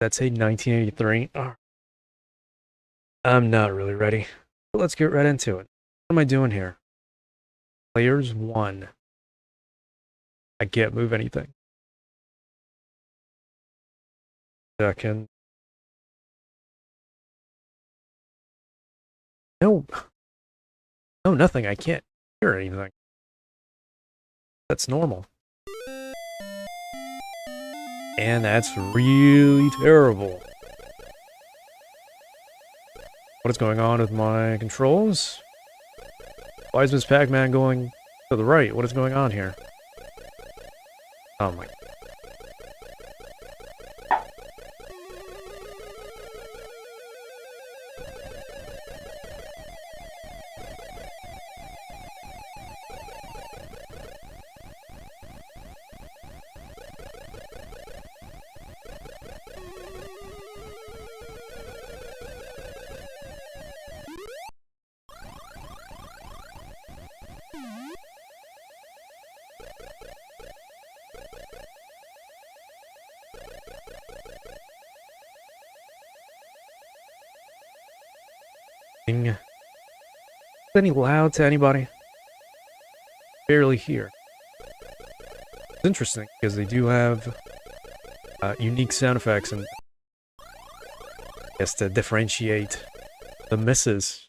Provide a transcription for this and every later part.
That's a 1983. Oh, I'm not really ready. But let's get right into it. What am I doing here? Players 1. I can't move anything. Second. No. No, nothing. I can't hear anything. That's normal. And that's really terrible. What is going on with my controls? Why is Miss Pac-Man going to the right? What is going on here? Oh my. Is any loud to anybody? Barely hear. It's interesting because they do have unique sound effects and I guess to differentiate the misses.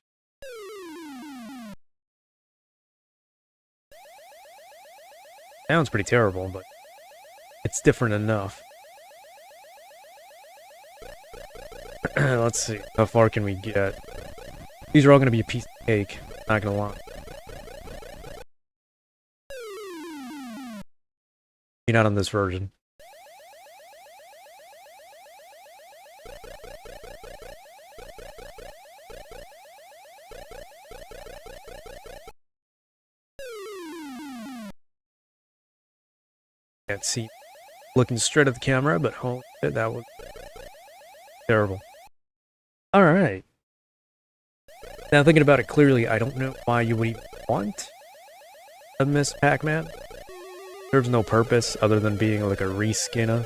Sounds pretty terrible, but it's different enough. Let's see, how far can we get? These are all going to be a piece of cake, not going to lie. Maybe not on this version. Can't see looking straight at the camera, but holy shit, that was terrible. Alright. Now thinking about it clearly, I don't know why you would even want a Miss Pac-Man. Serves no purpose other than being like a reskin of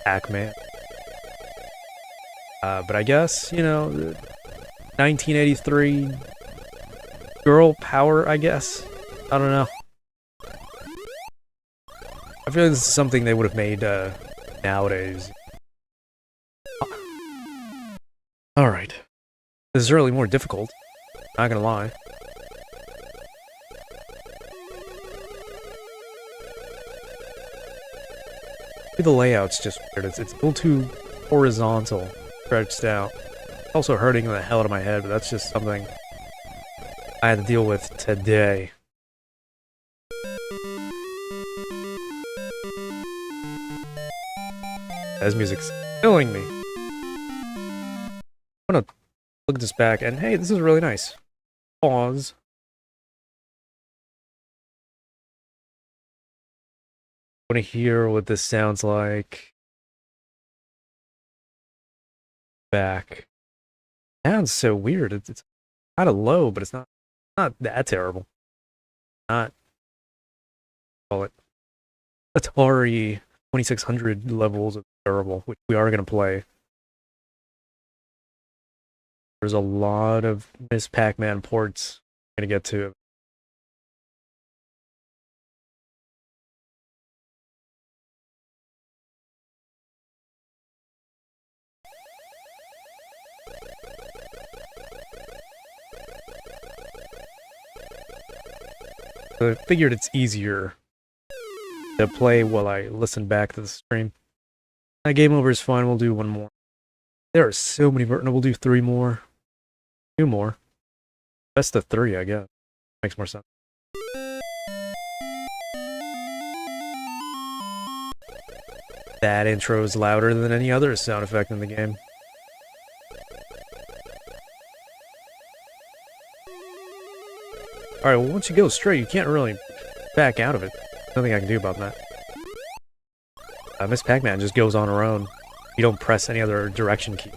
Pac-Man. But I guess, you know, 1983 girl power, I guess. I don't know. I feel like this is something they would have made nowadays. Alright. This is really more difficult. Not gonna lie. The layout's just weird. It's a little too horizontal, stretched out. Also hurting the hell out of my head, but that's just something I had to deal with today. This music's killing me. I'm gonna look this back and hey, this is really nice. Pause. I want to hear what this sounds like. Back. Sounds so weird. It's kind of low, but it's not that terrible. Not call it Atari 2600 levels of terrible, which we are going to play. There's a lot of Miss Pac-Man ports I'm going to get to. So I figured it's easier to play while I listen back to the stream. Game over is fine, we'll do one more. There are so many, no, we'll do 3 more. 2 more. Best of 3, I guess. Makes more sense. That intro is louder than any other sound effect in the game. Alright, well, once you go straight, you can't really back out of it. Nothing I can do about that. Miss Pac-Man just goes on her own. You don't press any other direction key.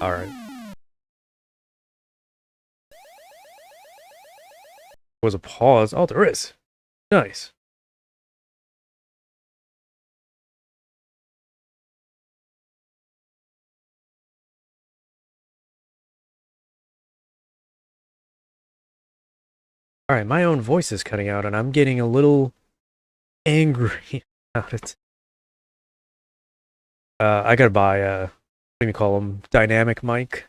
Alright. Was a pause. Oh, there is. Nice. Alright, my own voice is cutting out, and I'm getting a little angry about it. I gotta buy, what do you call them? Dynamic mic.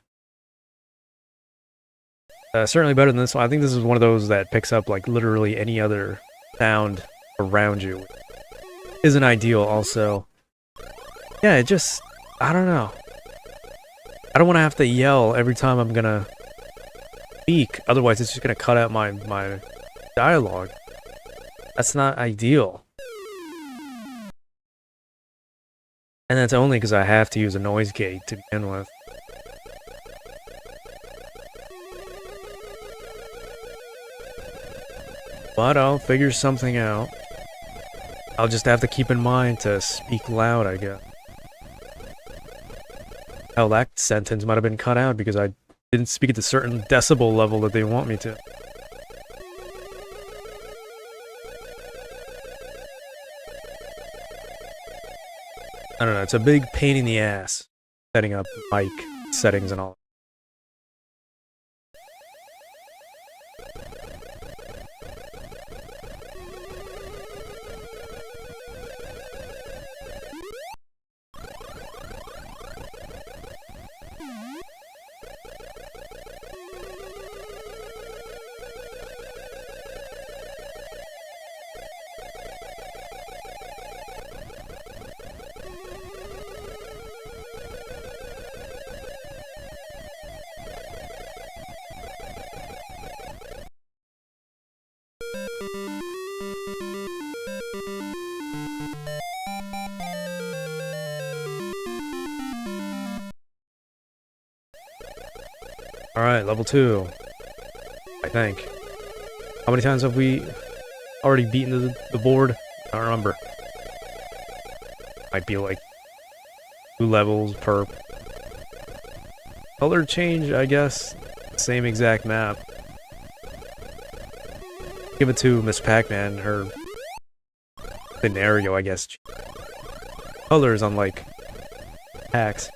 Certainly better than this one. I think this is one of those that picks up, like, literally any other sound around you. Isn't ideal, also. Yeah, it just... I don't know. I don't want to have to yell every time I'm gonna speak, otherwise it's just gonna cut out my dialogue. That's not ideal. And that's only because I have to use a noise gate to begin with. But I'll figure something out. I'll just have to keep in mind to speak loud, I guess. Hell, that sentence might have been cut out because I didn't speak at the certain decibel level that they want me to. I don't know, it's a big pain in the ass setting up mic settings and all. Alright, level 2. I think. How many times have we already beaten the board? I don't remember. Might be like 2 levels per color change, I guess. Same exact map. Give it to Miss Pac-Man, her scenario, I guess. Colors unlike packs.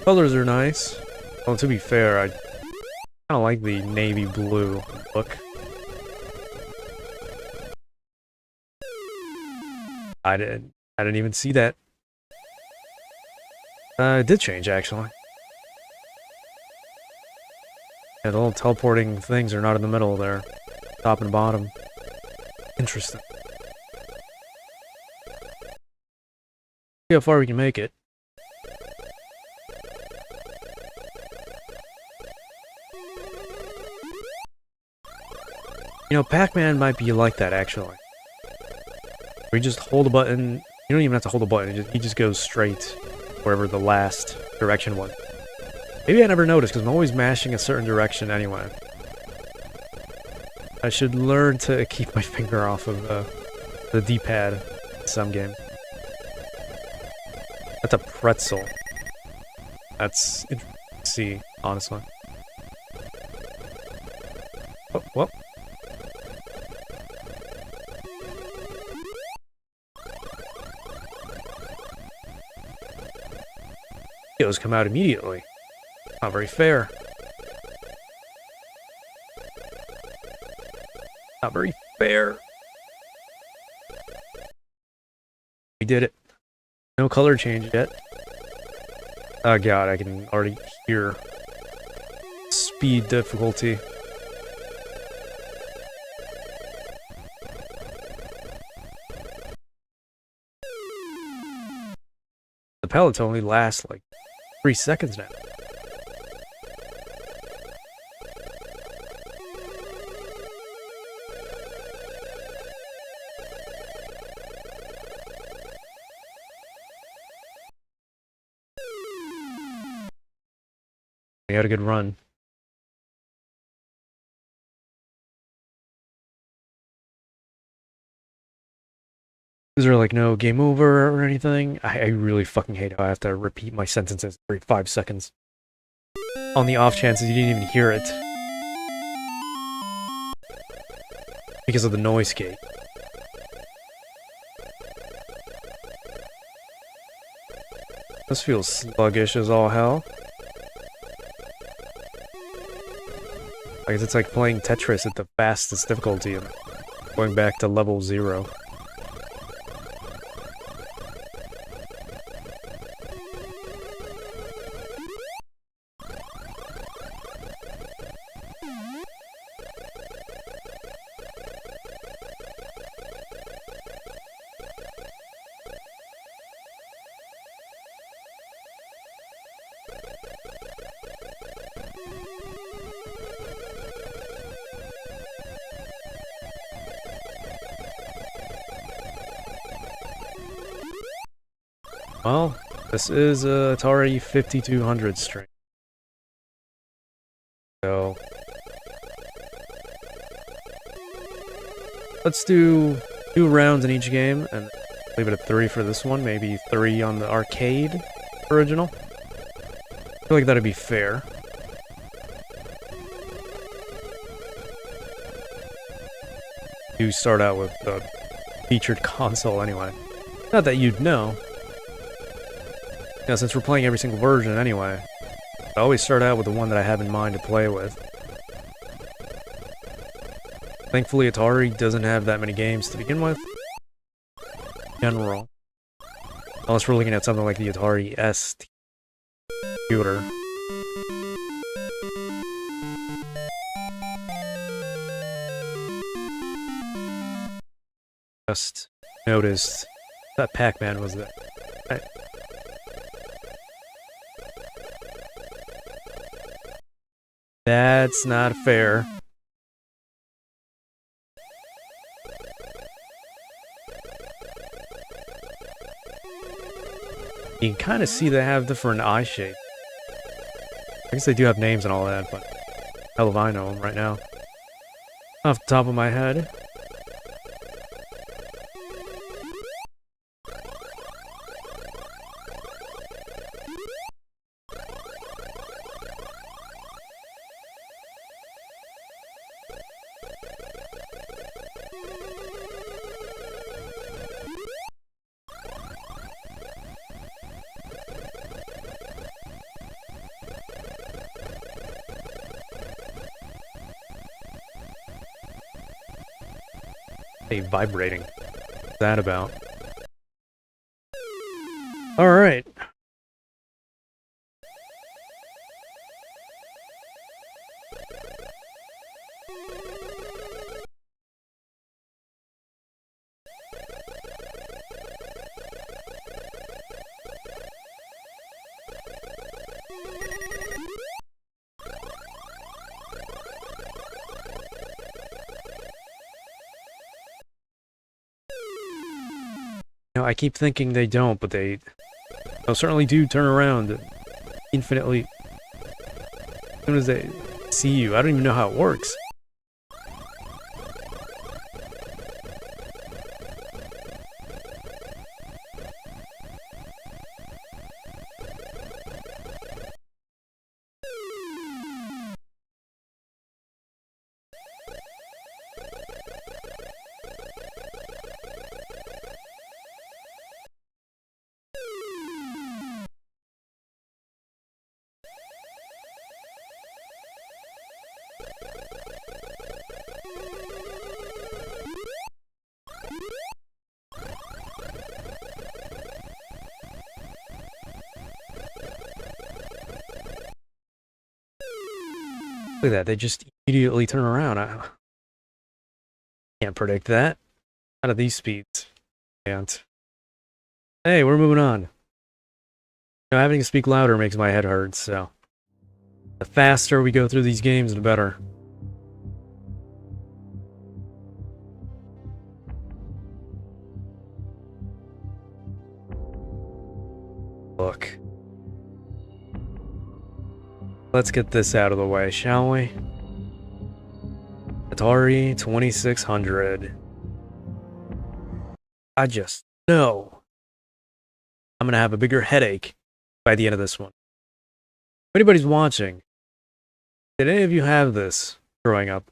Colors are nice. Well, to be fair, I kind of like the navy blue look. I didn't even see that. It did change, actually. Yeah, the little teleporting things are not in the middle there. Top and bottom. Interesting. See how far we can make it. You know, Pac-Man might be like that, actually. Where you just hold a button. You don't even have to hold a button. He just goes straight wherever the last direction was. Maybe I never noticed, because I'm always mashing a certain direction anyway. I should learn to keep my finger off of the D-pad in some games. That's a pretzel. That's interesting to see, honestly. Oh, well. Videos come out immediately. Not very fair. Not very fair. We did it. No color change yet. Oh god, I can already hear speed difficulty. The pellets only last like 3 seconds now. We had a good run. Is there like no game over or anything? I really fucking hate how I have to repeat my sentences every 5 seconds. On the off chances you didn't even hear it. Because of the noise gate. This feels sluggish as all hell. Like, it's like playing Tetris at the fastest difficulty and going back to level 0. Well, this is a Atari 5200 string. So let's do 2 rounds in each game and leave it at 3 for this one, maybe 3 on the arcade original. I feel like that'd be fair. You start out with the featured console anyway. Not that you'd know. Yeah, since we're playing every single version anyway, I always start out with the one that I have in mind to play with. Thankfully, Atari doesn't have that many games to begin with. In general. Unless we're looking at something like the Atari ST computer. Just noticed that Pac-Man was there. Right. That's not fair. You can kind of see they have different eye shapes. I guess they do have names and all that, but hell if I know them right now. Off the top of my head. Hey, vibrating. What's that about? Alright. You know, I keep thinking they don't, but they certainly do turn around infinitely as soon as they see you. I don't even know how it works. Look at that, they just immediately turn around. I can't predict that. Out of these speeds. Can't. Hey, we're moving on. You know, having to speak louder makes my head hurt, so the faster we go through these games, the better. Look. Let's get this out of the way, shall we? Atari 2600. I just know I'm gonna have a bigger headache by the end of this one. If anybody's watching, did any of you have this growing up?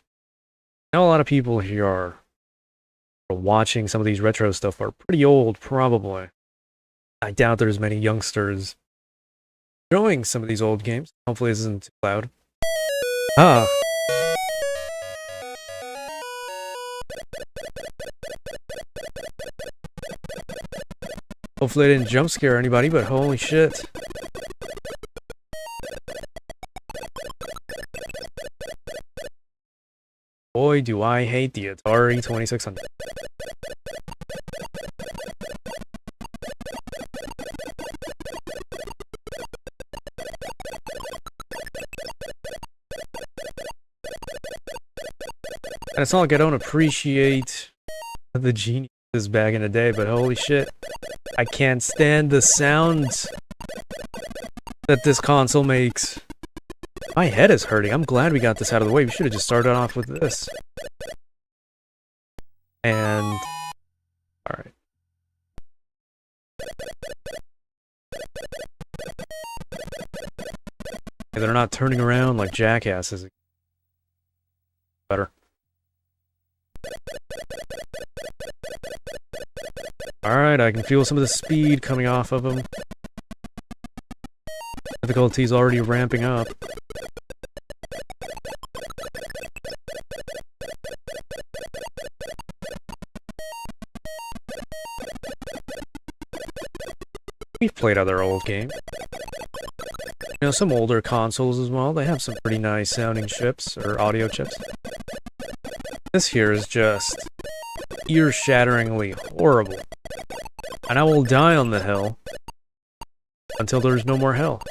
I know a lot of people here are watching some of these retro stuff are pretty old, probably. I doubt there's many youngsters enjoying some of these old games. Hopefully this isn't too loud. Ah. Hopefully I didn't jump scare anybody, but holy shit. Boy, do I hate the Atari 2600. And it's not like I don't appreciate the geniuses back in the day, but holy shit. I can't stand the sounds that this console makes. My head is hurting. I'm glad we got this out of the way. We should have just started off with this. And... alright. They're not turning around like jackasses. Better. Alright, I can feel some of the speed coming off of them. Difficulty's already ramping up. We've played other old games. You know, some older consoles as well, they have some pretty nice sounding chips, or audio chips. This here is just ear-shatteringly horrible. And I will die on the hill until there's no more hill.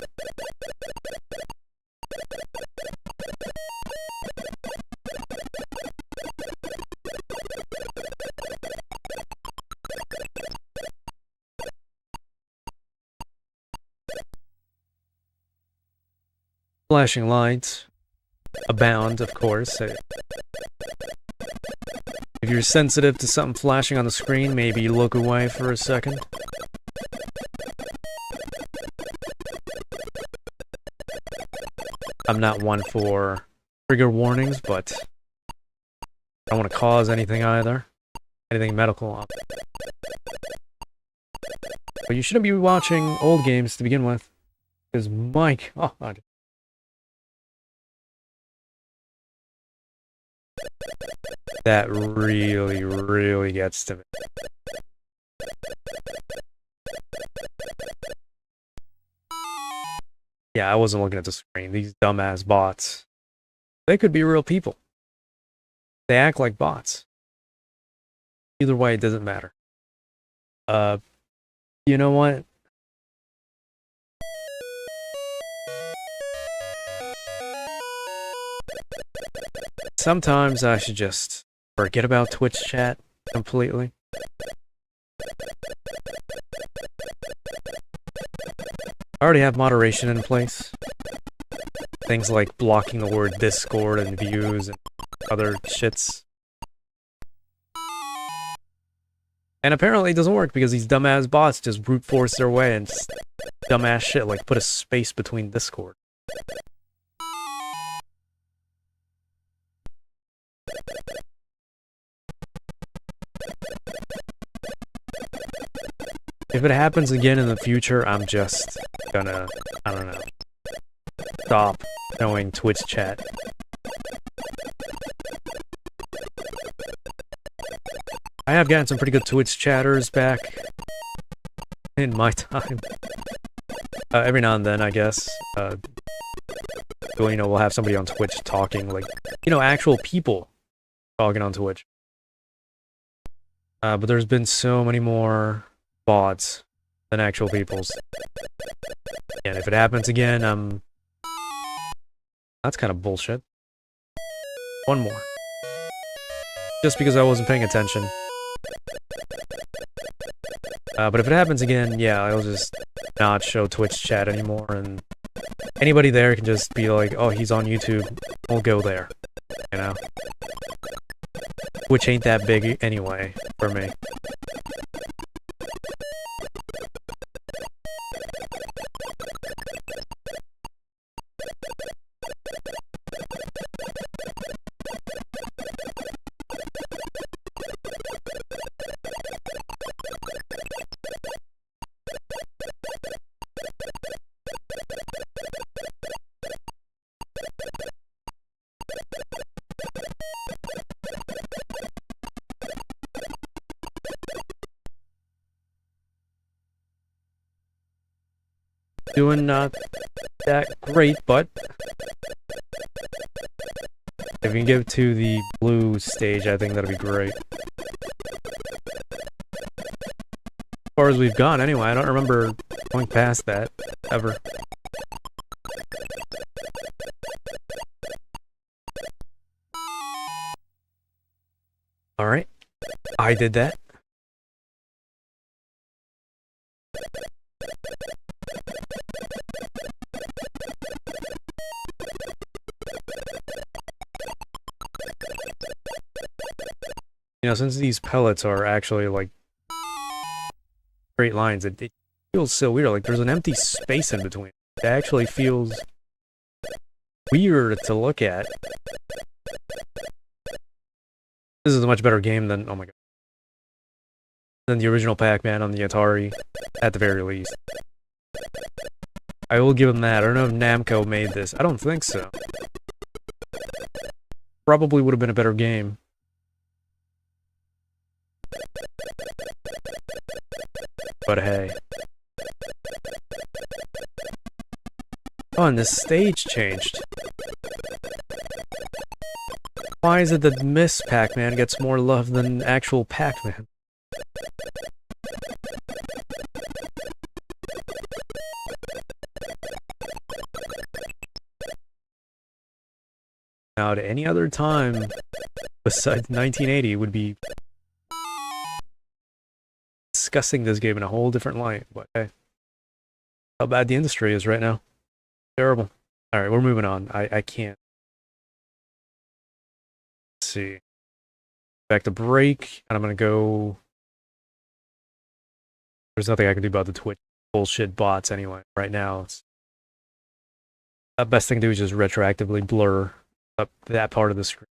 Flashing lights abound, of course. If you're sensitive to something flashing on the screen, maybe look away for a second. I'm not one for trigger warnings, but I don't want to cause anything either. Anything medical. But you shouldn't be watching old games to begin with. Because my God. That really, really gets to me. Yeah, I wasn't looking at the screen. These dumbass bots. They could be real people. They act like bots. Either way, it doesn't matter. You know what? Sometimes I should just forget about Twitch chat completely. I already have moderation in place. Things like blocking the word Discord and views and other shits. And apparently it doesn't work because these dumbass bots just brute force their way and just dumbass shit like put a space between Discord. If it happens again in the future, I'm just gonna, I don't know, stop showing Twitch chat. I have gotten some pretty good Twitch chatters back in my time. Every now and then, I guess. You know, we'll have somebody on Twitch talking, like, you know, actual people talking on Twitch. But there's been so many more bots than actual people's. And if it happens again, that's kind of bullshit. One more. Just because I wasn't paying attention. But if it happens again, yeah, I'll just not show Twitch chat anymore, and anybody there can just be like, oh, he's on YouTube, we'll go there, you know? Which ain't that big anyway, for me. doing not that great, but if we can get to the blue stage, I think that'll be great. As far as we've gone, anyway, I don't remember going past that, ever. Alright, I did that. You know, since these pellets are actually, like, straight lines, it feels so weird, like there's an empty space in between. It actually feels weird to look at. This is a much better game than, oh my god, than the original Pac-Man on the Atari, at the very least. I will give him that. I don't know if Namco made this. I don't think so. Probably would have been a better game. But hey. Oh, and this stage changed. Why is it that Miss Pac-Man gets more love than actual Pac-Man? Now, at any other time besides 1980 would be discussing this game in a whole different light, but hey, how bad the industry is right now. Terrible. Alright, we're moving on. I can't. Let's see. Back to break, and I'm gonna go... There's nothing I can do about the Twitch bullshit bots anyway. Right now, it's... The best thing to do is just retroactively blur up that part of the screen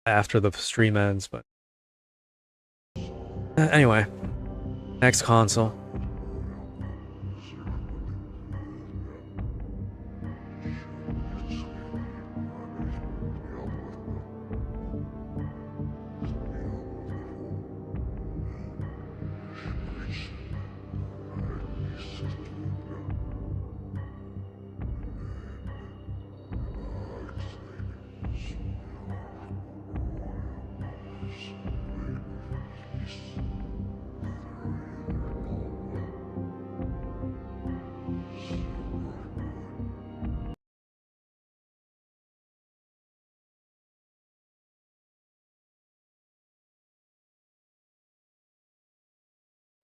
after the stream ends, but... Anyway, next console.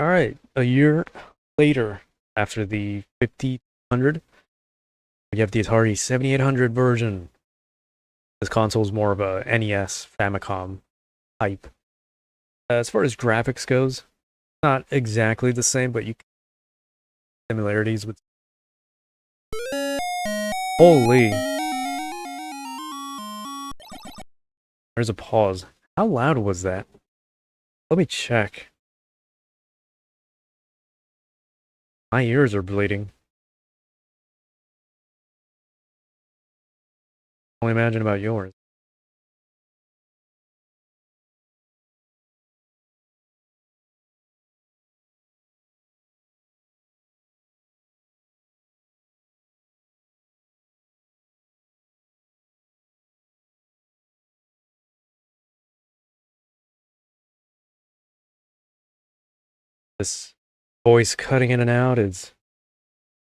Alright, a year later, after the 5000, we have the Atari 7800 version. This console is more of a NES Famicom type. As far as graphics goes, not exactly the same, but you can similarities with... Holy! There's a pause. How loud was that? Let me check. My ears are bleeding. Only imagine about yours. This voice cutting in and out is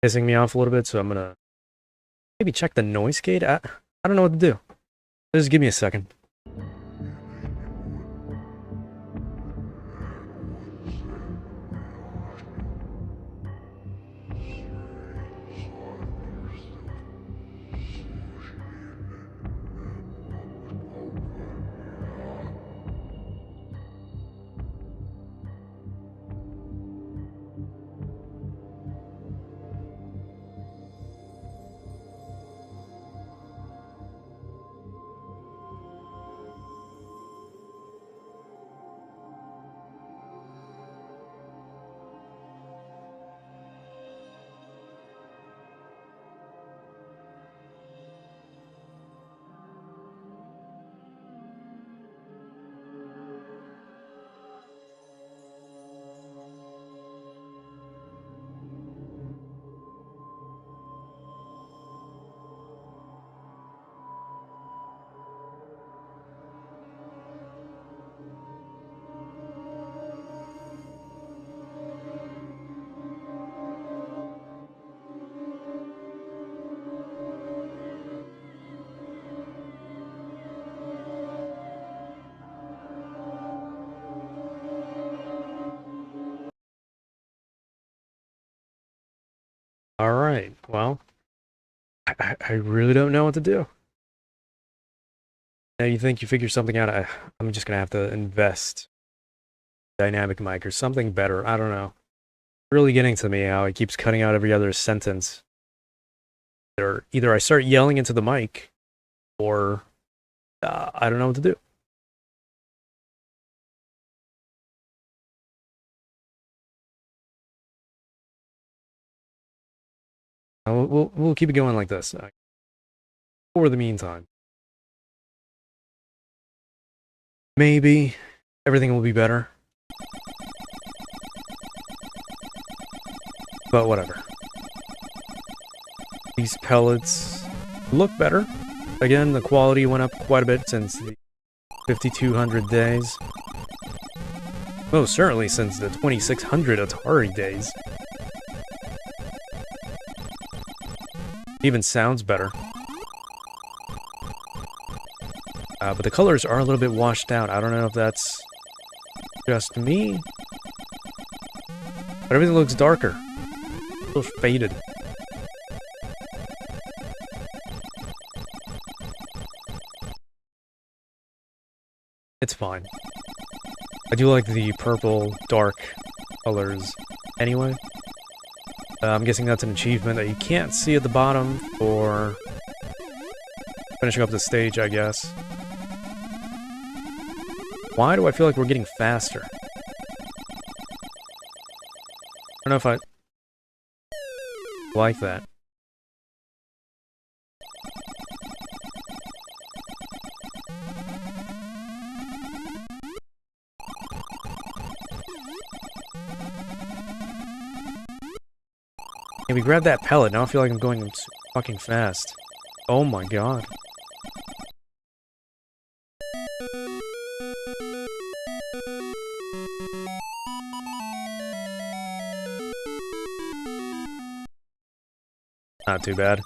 pissing me off a little bit, so I'm gonna maybe check the noise gate. I don't know what to do. Just give me a second. Alright, well, I really don't know what to do. Now you think you figure something out, I'm just gonna have to invest dynamic mic or something better. I don't know. Really getting to me how it keeps cutting out every other sentence. Or either I start yelling into the mic, or I don't know what to do. We'll keep it going like this for the meantime. Maybe everything will be better, but whatever. These pellets look better. Again, the quality went up quite a bit since the 5200 days. Most certainly since the 2600 Atari days. Even sounds better. But the colors are a little bit washed out. I don't know if that's just me. But everything looks darker. A little faded. It's fine. I do like the purple, dark colors anyway. I'm guessing that's an achievement that you can't see at the bottom for finishing up the stage, I guess. Why do I feel like we're getting faster? I don't know if I like that. Yeah, we grabbed that pellet. Now I feel like I'm going fucking fast. Oh my god. Not too bad.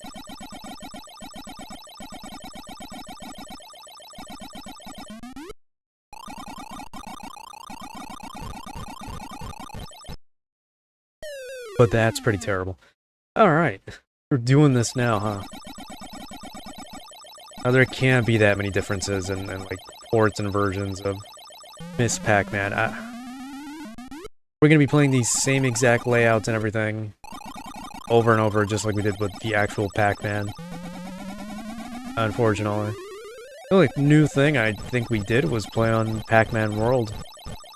But that's pretty terrible. Alright. We're doing this now, huh? Now there can't be that many differences in like ports and versions of Miss Pac-Man. We're gonna be playing these same exact layouts and everything over and over, just like we did with the actual Pac-Man. Unfortunately. The only new thing I think we did was play on Pac-Man World.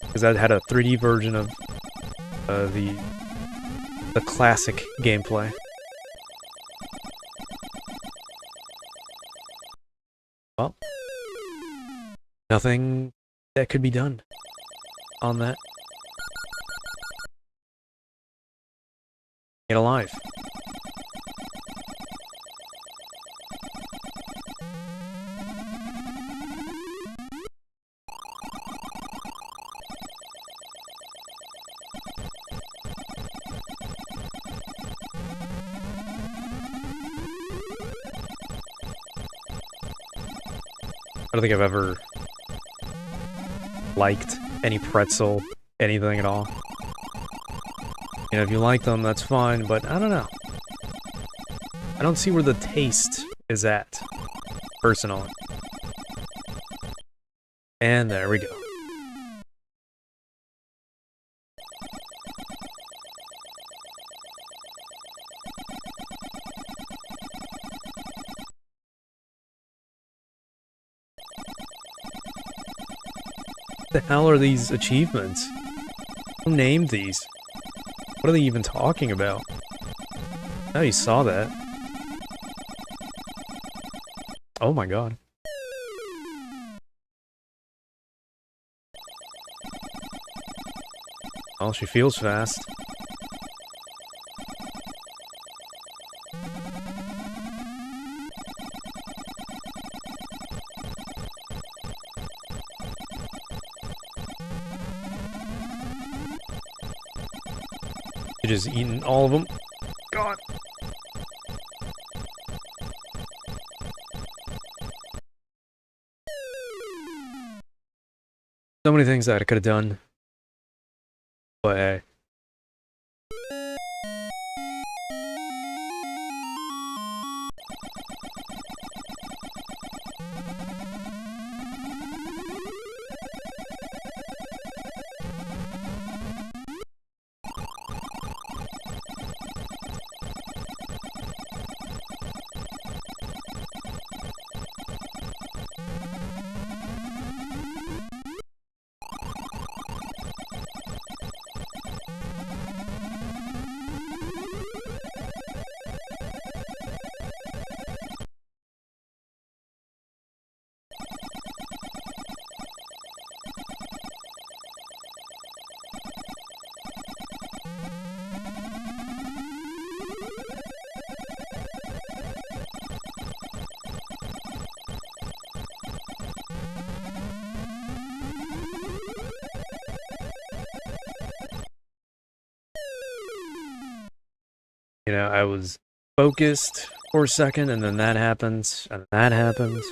Because that had a 3D version of the classic gameplay. Well, nothing that could be done on that. Get alive. I don't think I've ever liked any pretzel, anything at all. You know, if you like them, that's fine, but I don't know. I don't see where the taste is at, personally. And there we go. What the hell are these achievements? Who named these? What are they even talking about? Oh, you saw that. Oh my god. Oh, she feels fast. You just eaten all of them. God. So many things that I could have done. But hey. You know, I was focused for a second, and then that happens, and that happens.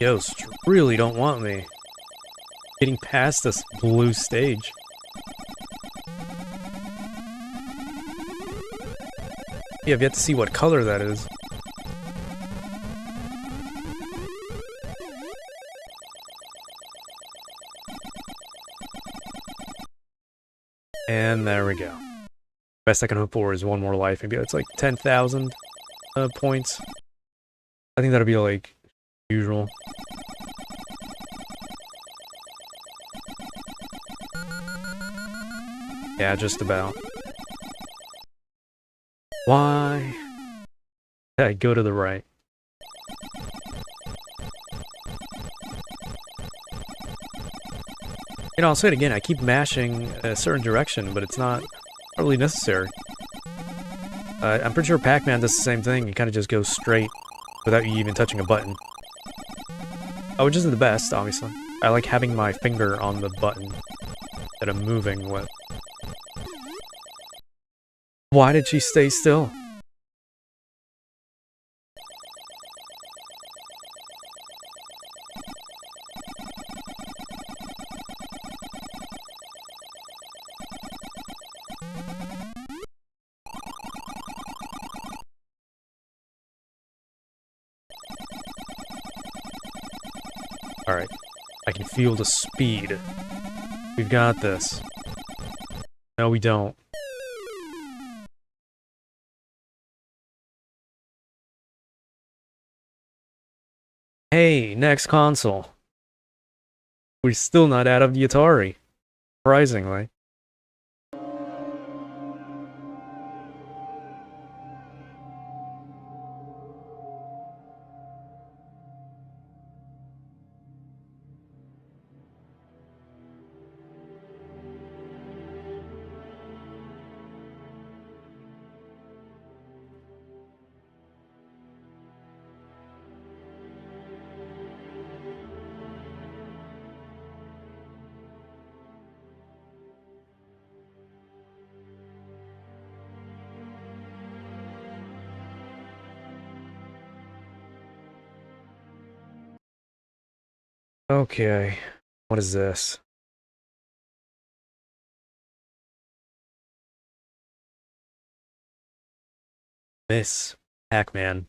Ghosts really don't want me getting past this blue stage. Yeah, I've yet to see what color that is. And there we go. Best I can hope for is one more life. Maybe it's like 10,000 points. I think that'll be like usual. Yeah, just about. Why? Yeah, go to the right. You know, I'll say it again, I keep mashing a certain direction, but it's not really necessary. I'm pretty sure Pac-Man does the same thing, you kind of just go straight without you even touching a button. Which isn't the best, obviously. I like having my finger on the button that I'm moving with. Why did she stay still? Alright, I can feel the speed. We've got this. No, we don't. Hey, next console. We're still not out of the Atari. Surprisingly. Okay, what is this? Miss Pac-Man.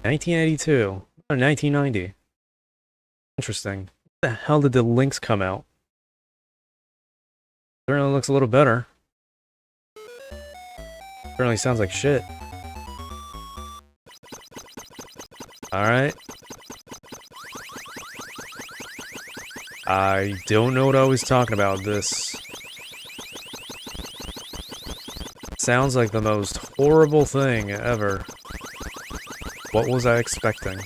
1982. Or 1990. Interesting. When the hell did the links come out? Certainly looks a little better. Certainly sounds like shit. Alright. I don't know what I was talking about. This sounds like the most horrible thing ever. What was I expecting?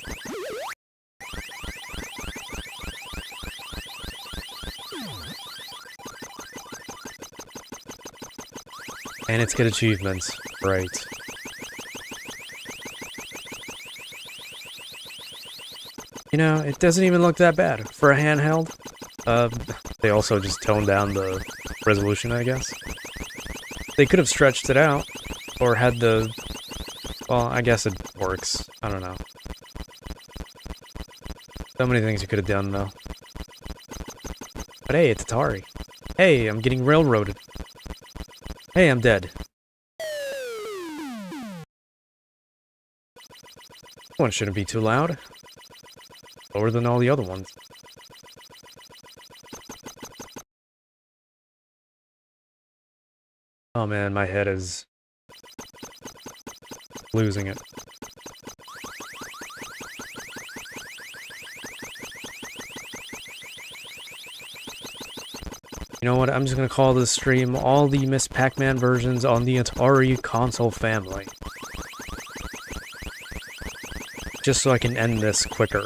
And it's good achievements. Right. You know, it doesn't even look that bad for a handheld. They also just toned down the resolution, I guess. They could have stretched it out, or had the Well, I guess it works. I don't know. So many things you could have done, though. But hey, it's Atari. Hey, I'm getting railroaded. Hey, I'm dead. This one shouldn't be too loud. Lower than all the other ones. Oh man, my head is losing it. You know what? I'm just gonna call this stream all the Miss Pac-Man versions on the Atari console family. Just so I can end this quicker.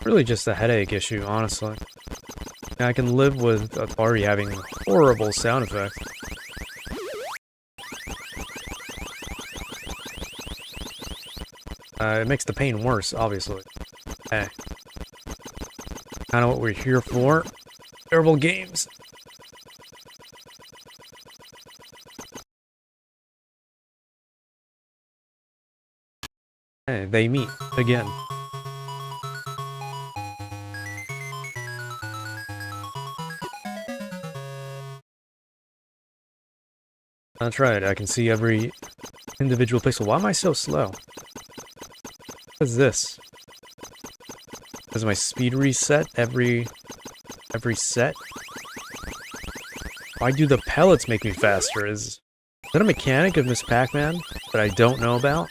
Really just a headache issue, honestly. I can live with Atari having horrible sound effects. It makes the pain worse, obviously. Hey. Kind of what we're here for. Terrible games. Hey, they meet again. That's right, I can see every individual pixel. Why am I so slow? What is this? Does my speed reset every set? Why do the pellets make me faster? Is that a mechanic of Miss Pac-Man that I don't know about?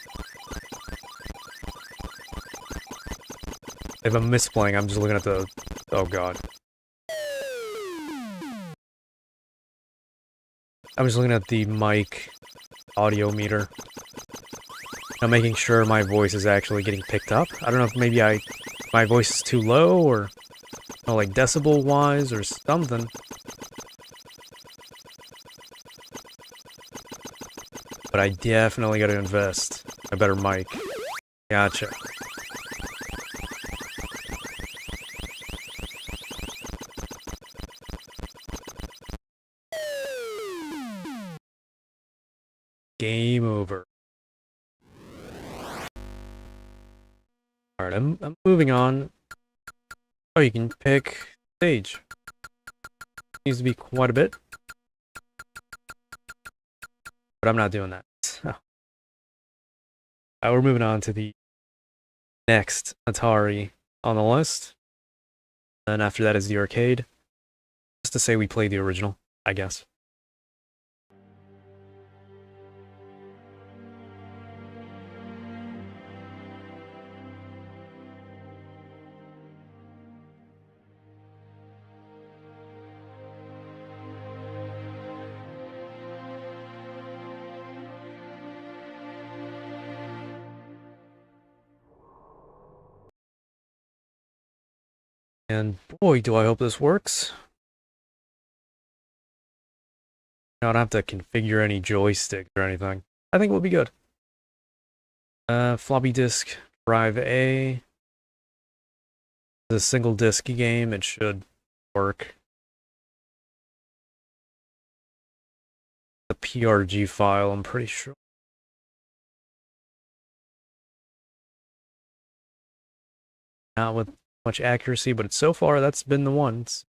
If I'm misplaying, I'm just looking at the... Oh god. I'm just looking at the mic audio meter. I'm making sure my voice is actually getting picked up. I don't know if maybe my voice is too low or like decibel-wise or something. But I definitely gotta invest a better mic. Gotcha. Game over. Alright, I'm moving on. Oh, you can pick stage. Needs to be quite a bit. But I'm not doing that. We're moving on to the next Atari on the list. And after that is the arcade. Just to say we played the original, I guess. And boy, do I hope this works. I don't have to configure any joystick or anything. I think we'll be good. Floppy disk drive A. It's a single disk game, it should work. The PRG file, I'm pretty sure. Not with much accuracy, but so far that's been the ones.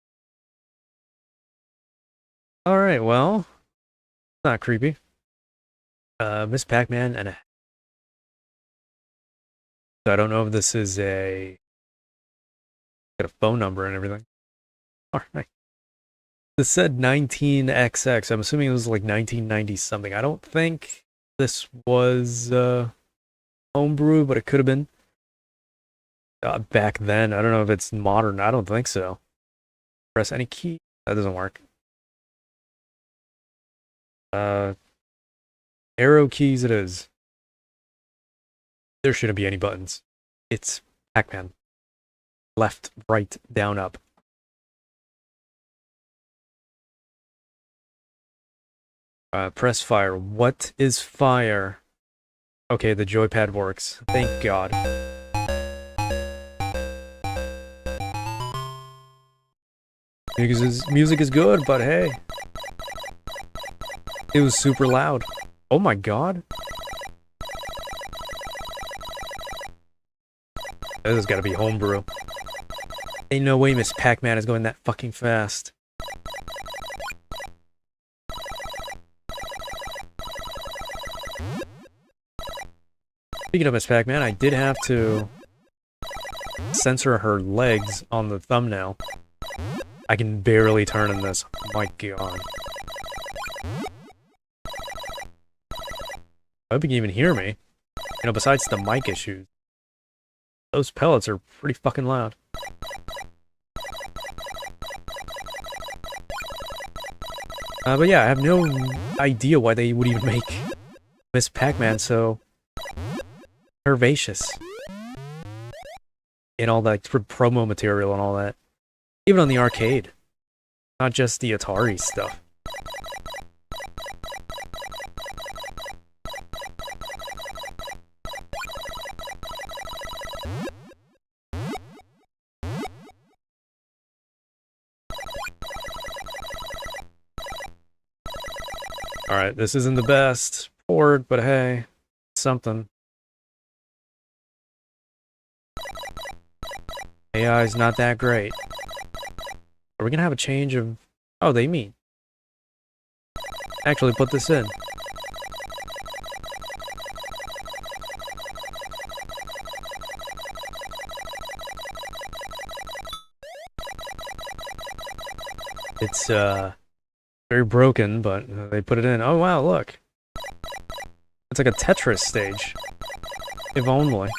Alright, well, not creepy. Miss Pac-Man and a... I don't know if this is a... Got a phone number and everything. Alright. This said 19XX. I'm assuming it was like 1990 something. I don't think this was homebrew, but it could have been. Back then. I don't know if it's modern. I don't think so. Press any key. That doesn't work. Arrow keys it is. There shouldn't be any buttons. It's Pac-Man. Left, right, down, up. Press fire. What is fire? Okay, the joypad works. Thank God. Music is good, but hey. It was super loud. Oh my God. This has gotta be homebrew. Ain't no way Miss Pac-Man is going that fucking fast. Speaking of Miss Pac-Man, I did have to censor her legs on the thumbnail. I can barely turn in this. Oh my God. I hope you can even hear me. You know, besides the mic issues. Those pellets are pretty fucking loud. But yeah, I have no idea why they would even make Miss Pac-Man so curvaceous. And all that promo material and all that. Even on the arcade. Not just the Atari stuff. Alright, this isn't the best port, but hey, something. AI is not that great. Are we gonna have a change of... Oh, they mean. Actually, put this in. It's, very broken, but they put it in. Oh wow, look. It's like a Tetris stage. If only.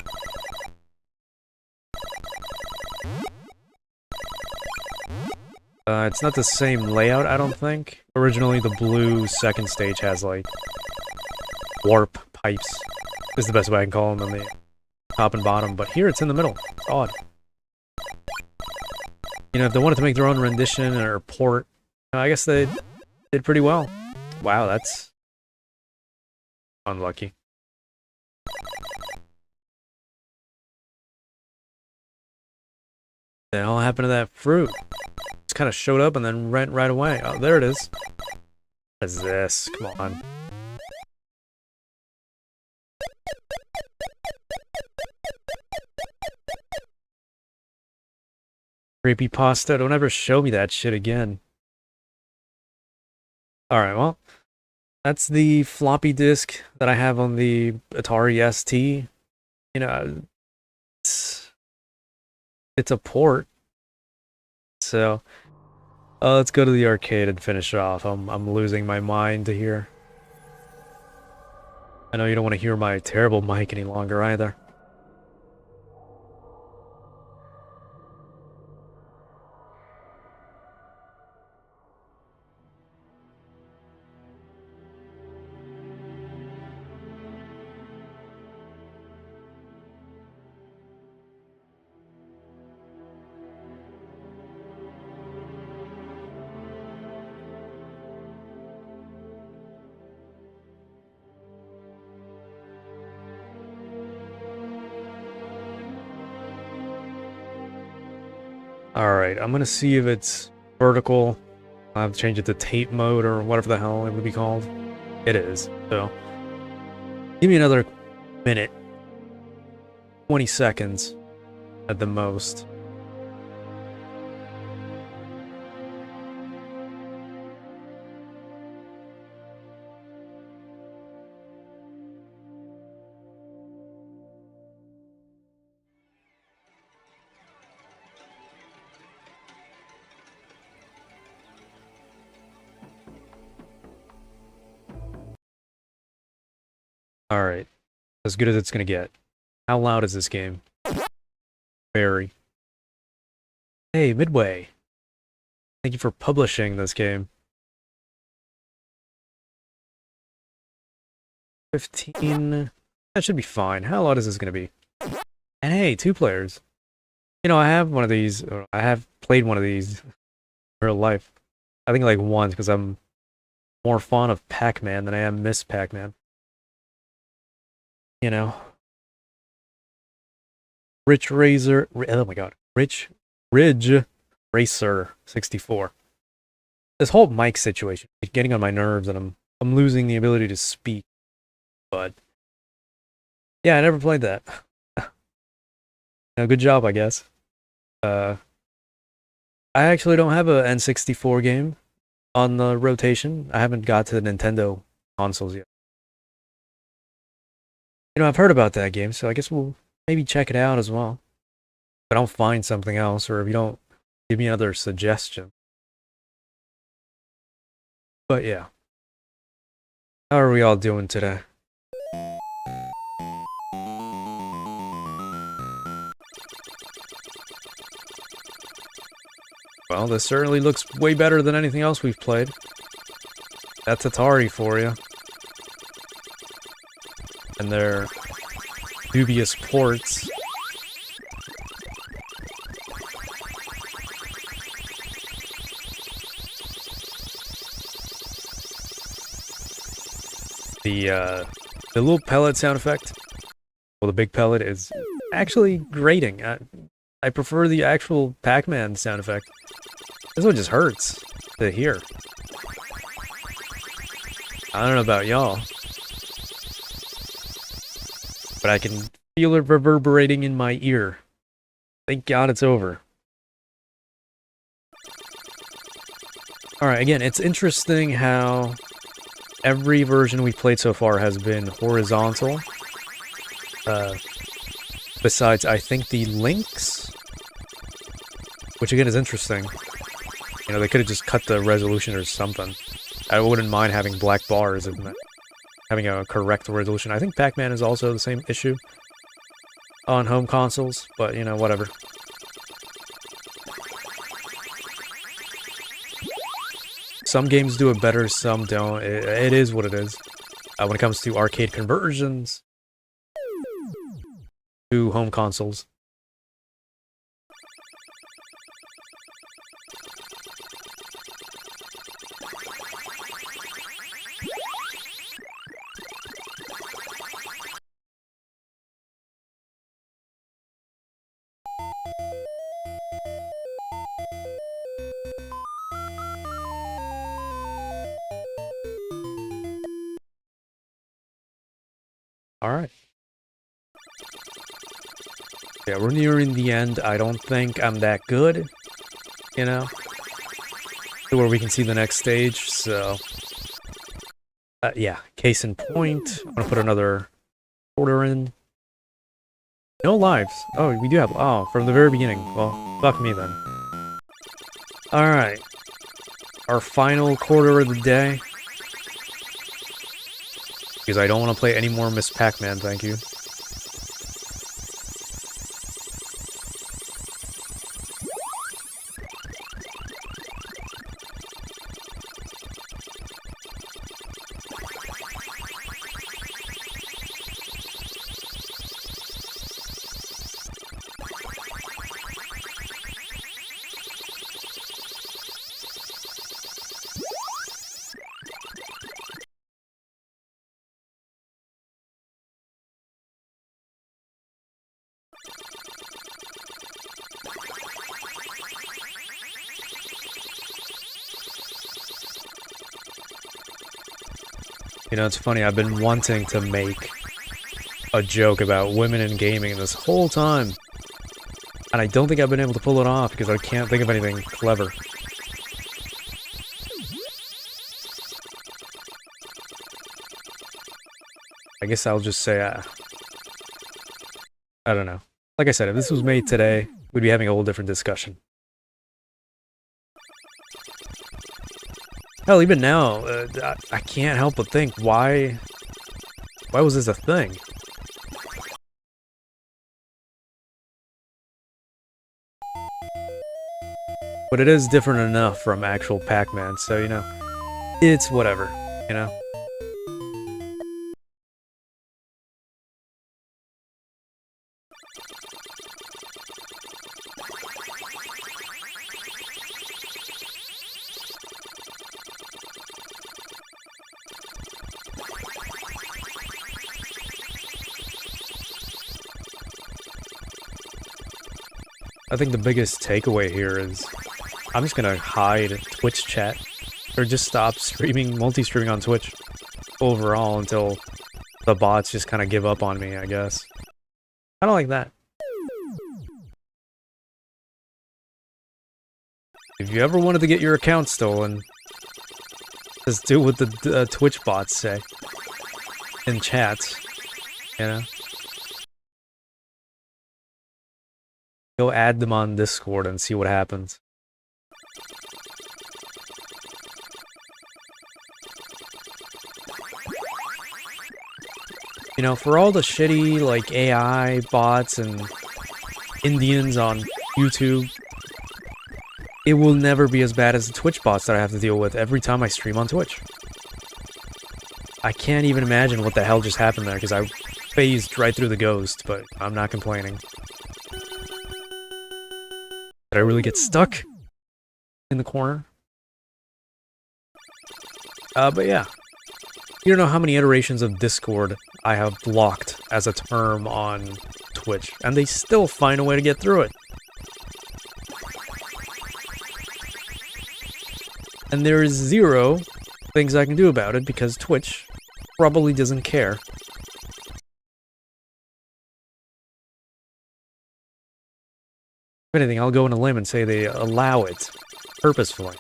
It's not the same layout, I don't think. Originally, the blue second stage has, like, warp pipes. Is the best way I can call them on the top and bottom, but here it's in the middle. It's odd. You know, if they wanted to make their own rendition or port, I guess they did pretty well. Wow, that's unlucky. What the hell happened to that fruit? Just kind of showed up and then went right away. Oh, there it is. What is this? Come on. Creepypasta, don't ever show me that shit again. Alright, well, that's the floppy disk that I have on the Atari ST. You know, it's a port. So, let's go to the arcade and finish it off. I'm losing my mind to here. I know you don't want to hear my terrible mic any longer either. Alright, I'm gonna see if it's vertical. I'll have to change it to tape mode or whatever the hell it would be called. It is, so. Give me another minute. 20 seconds at the most. Alright. As good as it's gonna get. How loud is this game? Very. Hey, Midway. Thank you for publishing this game. 15... That should be fine. How loud is this gonna be? And hey, 2 players. You know, I have one of these, or I have played one of these in real life. I think like once, because I'm more fond of Pac-Man than I am Miss Pac-Man. you know, oh my god, Ridge Racer 64. This whole mic situation is getting on my nerves, and I'm losing the ability to speak. But yeah, I never played that. Good job, I guess. I actually don't have a N64 game on the rotation. I haven't got to the Nintendo consoles yet. I've heard about that game, so I guess we'll maybe check it out as well. If I don't find something else, or if you don't give me another suggestion. But yeah. How are we all doing today? Well, this certainly looks way better than anything else we've played. That's Atari for you. And their dubious ports. The little pellet sound effect, well, the big pellet is actually grating. I prefer the actual Pac-Man sound effect. This one just hurts to hear. I don't know about y'all, but I can feel it reverberating in my ear. Thank God it's over. Alright, again, it's interesting how every version we've played so far has been horizontal. Besides, I think the links, which again is interesting. They could have just cut the resolution or something. I wouldn't mind having black bars and having a correct resolution. I think Pac-Man is also the same issue on home consoles, but whatever. Some games do it better, some don't. It is what it is. When it comes to arcade conversions to home consoles. Alright. Yeah, we're nearing the end. I don't think I'm that good, to where we can see the next stage, so... yeah, case in point. I'm gonna put another order in. No lives. Oh, we do have... Oh, from the very beginning. Well, fuck me then. Alright. Our final quarter of the day. Because I don't want to play any more Miss Pac-Man, thank you. It's funny, I've been wanting to make a joke about women in gaming this whole time. And I don't think I've been able to pull it off because I can't think of anything clever. I guess I'll just say, I don't know. Like I said, if this was made today, we'd be having a whole different discussion. Hell, even now, I can't help but think, why was this a thing? But it is different enough from actual Pac-Man, so, it's whatever, I think the biggest takeaway here is I'm just gonna hide Twitch chat or just stop streaming, multi-streaming on Twitch overall until the bots just kind of give up on me, I guess. I don't like that. If you ever wanted to get your account stolen, just do what the Twitch bots say in chats, you know? Go add them on Discord and see what happens. You know, for all the shitty, like, AI bots and Indians on YouTube, it will never be as bad as the Twitch bots that I have to deal with every time I stream on Twitch. I can't even imagine what the hell just happened there, because I phased right through the ghost, but I'm not complaining. Did I really get stuck in the corner? But yeah. You don't know how many iterations of Discord I have blocked as a term on Twitch, and they still find a way to get through it. And there is zero things I can do about it because Twitch probably doesn't care. If anything, I'll go on a limb and say they allow it purposefully.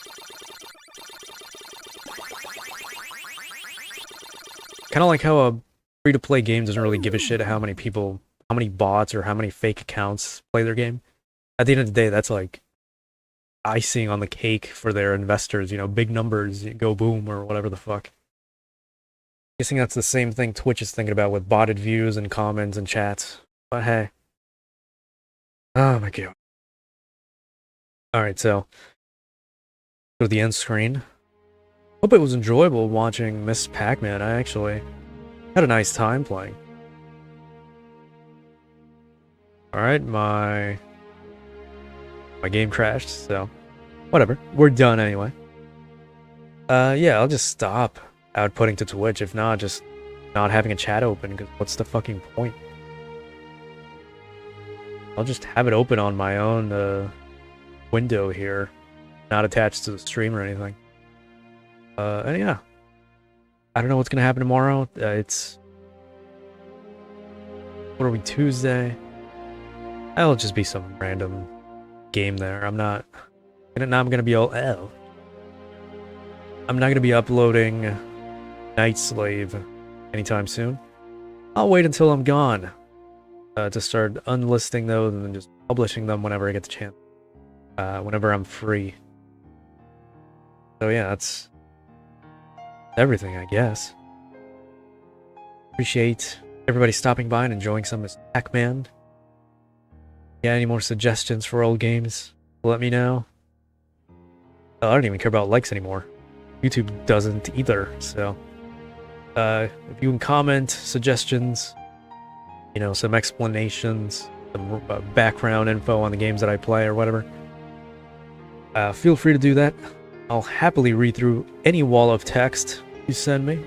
Kind of like how a free-to-play game doesn't really give a shit how many people, how many bots or how many fake accounts play their game. At the end of the day, that's like icing on the cake for their investors, you know, big numbers, go boom, or whatever the fuck. Guessing that's the same thing Twitch is thinking about with botted views and comments and chats. But hey. Oh my god. Alright, so go to the end screen. Hope it was enjoyable watching Miss Pac-Man. I actually had a nice time playing. Alright, my game crashed, so whatever. We're done anyway. Yeah, I'll just stop outputting to Twitch. If not, just not having a chat open, because what's the fucking point? I'll just have it open on my own window here, not attached to the stream or anything. And yeah, I don't know what's gonna happen tomorrow. It's, what are we, Tuesday? That'll just be some random game there. I'm not gonna be all I'm not gonna be uploading Night Slave anytime soon. I'll wait until I'm gone to start unlisting those and then just publishing them whenever I get the chance, whenever I'm free. So yeah, that's everything, I guess. Appreciate everybody stopping by and enjoying some of Pac-Man. Yeah, any more suggestions for old games? Let me know. Oh, I don't even care about likes anymore. YouTube doesn't either, so if you can comment suggestions, you know, some explanations, some background info on the games that I play or whatever, feel free to do that. I'll happily read through any wall of text you send me,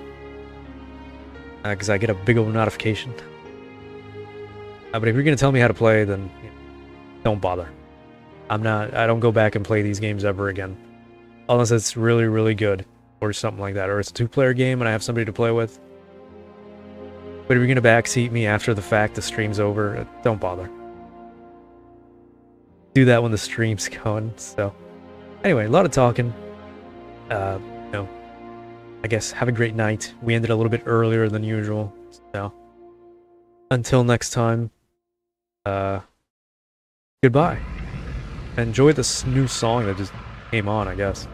because I get a big old notification. But if you're gonna tell me how to play, then you know, don't bother. I don't go back and play these games ever again. Unless it's really, really good, or something like that. Or it's a two-player game and I have somebody to play with. But if you're gonna backseat me after the fact, the stream's over, don't bother. Do that when the stream's going, so. Anyway, a lot of talking. You know, I guess have a great night. We ended a little bit earlier than usual, so. Until next time, goodbye. Enjoy this new song that just came on, I guess.